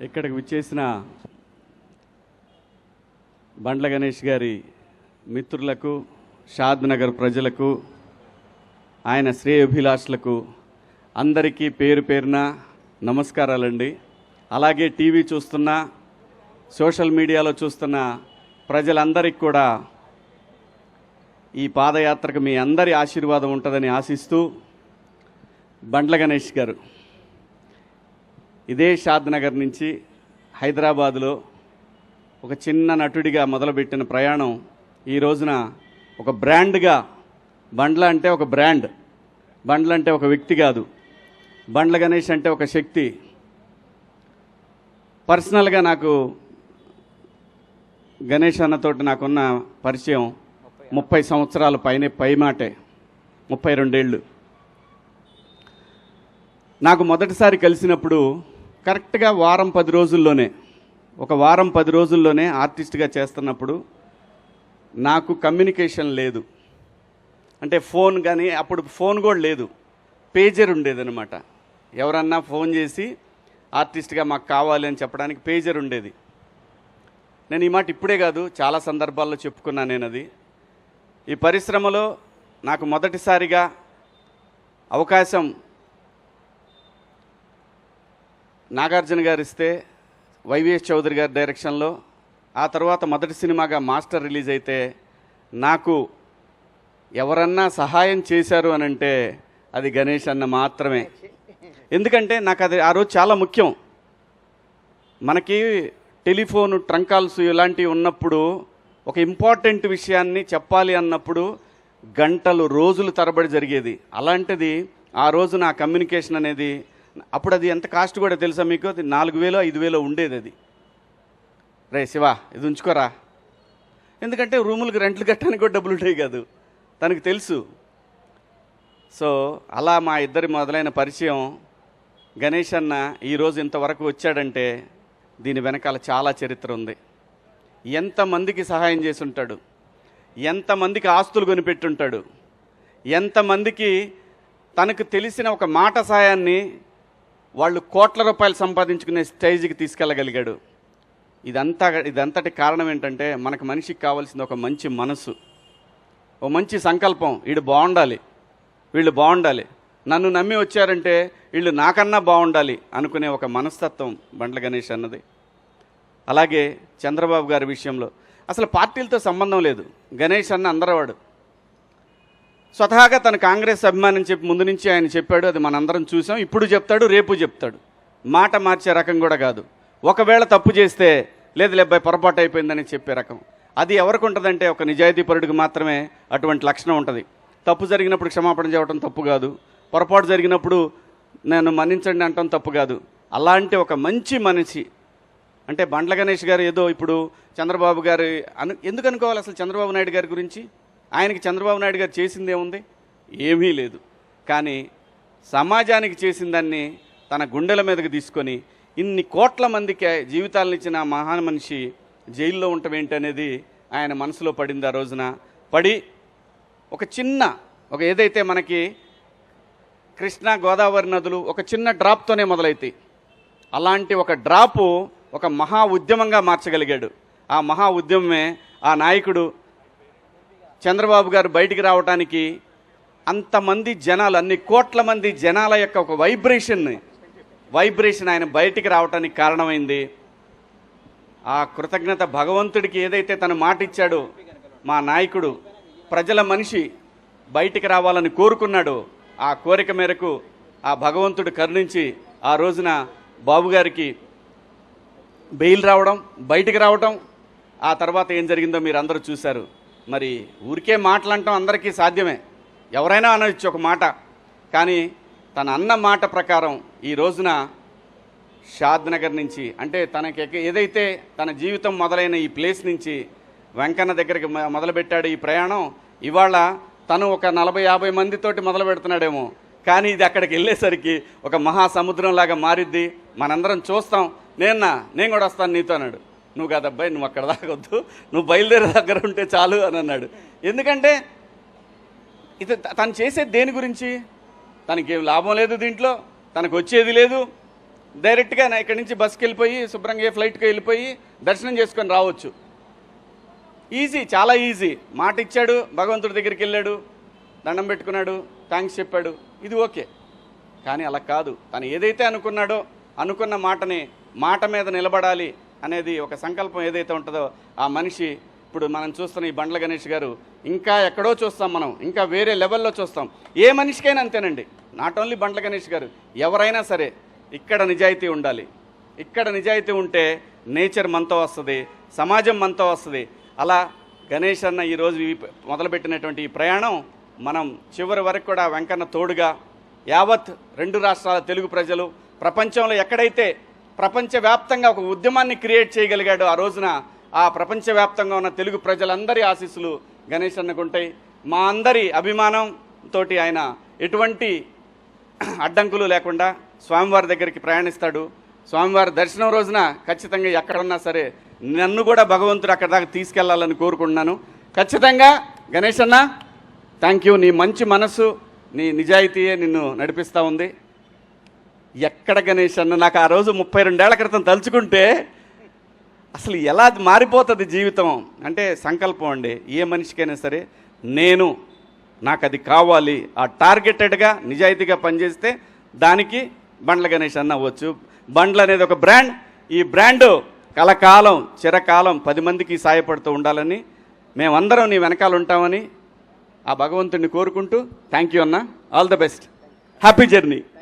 ఇక్కడికి విచ్చేసిన బండ్ల గణేష్ గారి మిత్రులకు, షాద్ నగర్ ప్రజలకు, ఆయన శ్రేయోభిలాషులకు అందరికీ పేరు పేరున నమస్కారాలండి. అలాగే టీవీ చూస్తున్న, సోషల్ మీడియాలో చూస్తున్న ప్రజలందరికీ కూడా ఈ పాదయాత్రకు మీ అందరి ఆశీర్వాదం ఉంటుందని ఆశిస్తూ, బండ్ల గణేష్ గారు ఇదే షాద్ నగర్ నుంచి హైదరాబాదులో ఒక చిన్న నటుడిగా మొదలుపెట్టిన ప్రయాణం ఈ రోజున ఒక బ్రాండ్గా, బండ్ల అంటే ఒక బ్రాండ్, బండ్ల అంటే ఒక వ్యక్తి కాదు, బండ్ల గణేష్ అంటే ఒక శక్తి. పర్సనల్గా నాకు గణేష్ అన్నతోటి నాకున్న పరిచయం 30 సంవత్సరాల పైమాటే, 32 ఏళ్ళు. నాకు మొదటిసారి కలిసినప్పుడు కరెక్ట్గా వారం 10 రోజుల్లోనే, ఒక వారం 10 రోజుల్లోనే ఆర్టిస్ట్గా చేస్తున్నప్పుడు నాకు కమ్యూనికేషన్ లేదు. అంటే ఫోన్ కానీ, అప్పుడు ఫోన్ కూడా లేదు, పేజర్ ఉండేదన్నమాట. ఎవరన్నా ఫోన్ చేసి ఆర్టిస్ట్గా మాకు కావాలి అని చెప్పడానికి పేజర్ ఉండేది. నేను ఈ మాట ఇప్పుడే కాదు, చాలా సందర్భాల్లో చెప్పుకున్నాను నేను. అది ఈ పరిశ్రమలో నాకు మొదటిసారిగా అవకాశం నాగార్జున గారు ఇస్తే, వైవిఎస్ చౌదరి గారి డైరెక్షన్లో, ఆ తర్వాత మొదటి సినిమాగా మాస్టర్ రిలీజ్ అయితే నాకు ఎవరన్నా సహాయం చేశారు అని అంటే అది గణేష్ అన్న మాత్రమే. ఎందుకంటే నాకు అది ఆ రోజు చాలా ముఖ్యం. మనకి టెలిఫోను, ట్రంక్ కాల్స్ ఇలాంటివి ఉన్నప్పుడు ఒక ఇంపార్టెంట్ విషయాన్ని చెప్పాలి అన్నప్పుడు గంటలు, రోజులు తరబడి జరిగేది. అలాంటిది ఆ రోజు నా కమ్యూనికేషన్ అనేది, అప్పుడు అది ఎంత కాస్ట్ కూడా తెలుసా మీకు? అది 4,000 5,000 ఉండేది. అది రే శివ ఇది ఉంచుకోరా, ఎందుకంటే రూములకు రెంట్లు కట్టడానికి కూడా డబ్బులు ఉంటాయి కాదు, తనకు తెలుసు. సో అలా మా ఇద్దరి మొదలైన పరిచయం. గణేష్ అన్న ఈరోజు ఇంతవరకు వచ్చాడంటే దీని వెనకాల చాలా చరిత్ర ఉంది. ఎంతమందికి సహాయం చేసి ఉంటాడు, ఎంతమందికి ఆస్తులు కొనిపెట్టుంటాడు, ఎంతమందికి తనకు తెలిసిన ఒక మాట సాయాన్ని వాళ్ళు కోట్ల రూపాయలు సంపాదించుకునే స్టేజ్కి తీసుకెళ్ళగలిగాడు. ఇదంతటి కారణం ఏంటంటే మనకు మనిషికి కావాల్సింది ఒక మంచి మనసు, ఒక మంచి సంకల్పం. వీడు బాగుండాలి, వీళ్ళు బాగుండాలి, నన్ను నమ్మి వచ్చారంటే వీళ్ళు నాకన్నా బాగుండాలి అనుకునే ఒక మనస్తత్వం బండ్ల గణేష్ అన్నది. అలాగే చంద్రబాబు గారి విషయంలో అసలు పార్టీలతో సంబంధం లేదు. గణేష్ అన్న అందరవాడు. స్వతహాగా తన కాంగ్రెస్ అభిమానం చెప్పి ముందు నుంచి ఆయన చెప్పాడు, అది మనందరం చూసాం. ఇప్పుడు చెప్తాడు, రేపు చెప్తాడు. మాట మార్చే రకం కూడా కాదు. ఒకవేళ తప్పు చేస్తే లేదు లేబ్బాయి పొరపాటు అయిపోయిందని చెప్పే రకం. అది ఎవరికి ఉంటుందంటే ఒక నిజాయితీపరుడికి మాత్రమే అటువంటి లక్షణం ఉంటుంది. తప్పు జరిగినప్పుడు క్షమాపణ చెప్పడం తప్పు కాదు, పొరపాటు జరిగినప్పుడు నేను మన్నించండి అంటాం తప్పు కాదు. అలాంటి ఒక మంచి మనిషి అంటే బండ్ల గణేష్ గారు. ఏదో ఇప్పుడు చంద్రబాబు గారు ఎందుకు అనుకోవాలి అసలు చంద్రబాబు నాయుడు గారి గురించి? ఆయనకి చంద్రబాబు నాయుడు గారు చేసిందే ఉంది, ఏమీ లేదు. కానీ సమాజానికి చేసిన దాన్ని తన గుండెల మీదకి తీసుకొని ఇన్ని కోట్ల మందికి జీవితాలను ఇచ్చిన మహాన్ మనిషి జైల్లో ఉండటం ఏంటనేది ఆయన మనసులో పడింది. ఆ రోజున పడి ఒక ఏదైతే మనకి కృష్ణా గోదావరి నదులు ఒక చిన్న డ్రాప్తోనే మొదలవుతాయి, అలాంటి ఒక డ్రాపు ఒక మహా ఉద్యమంగా మార్చగలిగాడు. ఆ మహా ఉద్యమమే ఆ నాయకుడు చంద్రబాబు గారు బయటికి రావడానికి అంతమంది జనాలు, అన్ని కోట్ల మంది జనాల యొక్క ఒక వైబ్రేషన్ ఆయన బయటికి రావడానికి కారణమైంది. ఆ కృతజ్ఞత భగవంతుడికి ఏదైతే తను మాట ఇచ్చాడో, మా నాయకుడు ప్రజల మనిషి బయటికి రావాలని కోరుకున్నాడు. ఆ కోరిక మేరకు ఆ భగవంతుడు కరుణించి ఆ రోజున బాబు గారికి బెయిల్ రావడం, బయటికి రావడం. ఆ తర్వాత ఏం జరిగిందో మీరు అందరూ చూశారు. మరి ఊరికే మాటలంటాం అందరికీ సాధ్యమే, ఎవరైనా అనొచ్చు ఒక మాట. కానీ తన అన్న మాట ప్రకారం ఈ రోజున షాద్ నగర్ నుంచి, అంటే తనకి ఏదైతే తన జీవితం మొదలైన ఈ ప్లేస్ నుంచి వెంకన్న దగ్గరికి మొదలుపెట్టాడు ఈ ప్రయాణం. ఇవాళ తను ఒక 40-50 మందితోటి మొదలు పెడుతున్నాడేమో, కానీ ఇది అక్కడికి వెళ్ళేసరికి ఒక మహాసముద్రంలాగా మారిద్ది. మనందరం చూస్తాం. నేను కూడా వస్తాను నీతో అన్నాడు. నువ్వు కాదబ్బాయి, నువ్వు అక్కడ దాకొద్దు, నువ్వు బయలుదేరే దగ్గర ఉంటే చాలు అని అన్నాడు. ఎందుకంటే ఇది తను చేసేది దేని గురించి? తనకేం లాభం లేదు, దీంట్లో తనకు వచ్చేది లేదు. డైరెక్ట్గా నా ఇక్కడి నుంచి బస్కి వెళ్ళిపోయి శుభ్రంగా ఫ్లైట్కి వెళ్ళిపోయి దర్శనం చేసుకొని రావచ్చు. ఈజీ, చాలా ఈజీ. మాట ఇచ్చాడు, భగవంతుడి దగ్గరికి వెళ్ళాడు, దండం పెట్టుకున్నాడు, థ్యాంక్స్ చెప్పాడు, ఇది ఓకే. కానీ అలా కాదు. తను ఏదైతే అనుకున్నాడో అనుకున్న మాటని మాట మీద నిలబడాలి అనేది ఒక సంకల్పం ఏదైతే ఉంటుందో ఆ మనిషి ఇప్పుడు మనం చూస్తున్న ఈ బండ్ల గణేష్ గారు ఇంకా ఎక్కడో చూస్తాం, మనం ఇంకా వేరే లెవెల్లో చూస్తాం. ఏ మనిషికైనా అంతేనండి, నాట్ ఓన్లీ బండ్ల గణేష్ గారు, ఎవరైనా సరే ఇక్కడ నిజాయితీ ఉండాలి. ఇక్కడ నిజాయితీ ఉంటే నేచర్ మనతో వస్తుంది, సమాజం మనతో వస్తుంది. అలా గణేష్ అన్న ఈరోజు మొదలుపెట్టినటువంటి ఈ ప్రయాణం మనం చివరి వరకు కూడా వెంకన్న తోడుగా యావత్ 2 రాష్ట్రాల తెలుగు ప్రజలు ప్రపంచంలో ఎక్కడైతే ప్రపంచవ్యాప్తంగా ఒక ఉద్యమాన్ని క్రియేట్ చేయగలిగాడో ఆ రోజున ఆ ప్రపంచవ్యాప్తంగా ఉన్న తెలుగు ప్రజలందరి ఆశీస్సులు గణేష్ అన్నకుంటాయి. మా అందరి అభిమానంతో ఆయన ఎటువంటి అడ్డంకులు లేకుండా స్వామివారి దగ్గరికి ప్రయాణిస్తాడు. స్వామివారి దర్శనం రోజున ఖచ్చితంగా ఎక్కడున్నా సరే నన్ను కూడా భగవంతుడు అక్కడ దాకా తీసుకెళ్లాలని కోరుకుంటున్నాను. ఖచ్చితంగా గణేష్ అన్న థ్యాంక్ యూ. నీ మంచి మనసు, నీ నిజాయితీయే నిన్ను నడిపిస్తూ ఉంది. ఎక్కడ గణేష్ అన్న నాకు ఆ రోజు 32 ఏళ్ల క్రితం తలుచుకుంటే అసలు ఎలా మారిపోతుంది జీవితం అంటే సంకల్పం అండి. ఏ మనిషికైనా సరే నాకు అది కావాలి, ఆ టార్గెటెడ్గా నిజాయితీగా పనిచేస్తే దానికి బండ్ల గణేష్ అన్న అవ్వచ్చు. బండ్లు అనేది ఒక బ్రాండ్. ఈ బ్రాండు కలకాలం చిరకాలం 10 మందికి సాయపడుతూ ఉండాలని మేమందరం నీ వెనకాల ఉంటామని ఆ భగవంతుడిని కోరుకుంటూ థ్యాంక్ యూ అన్న. All the best. Happy journey.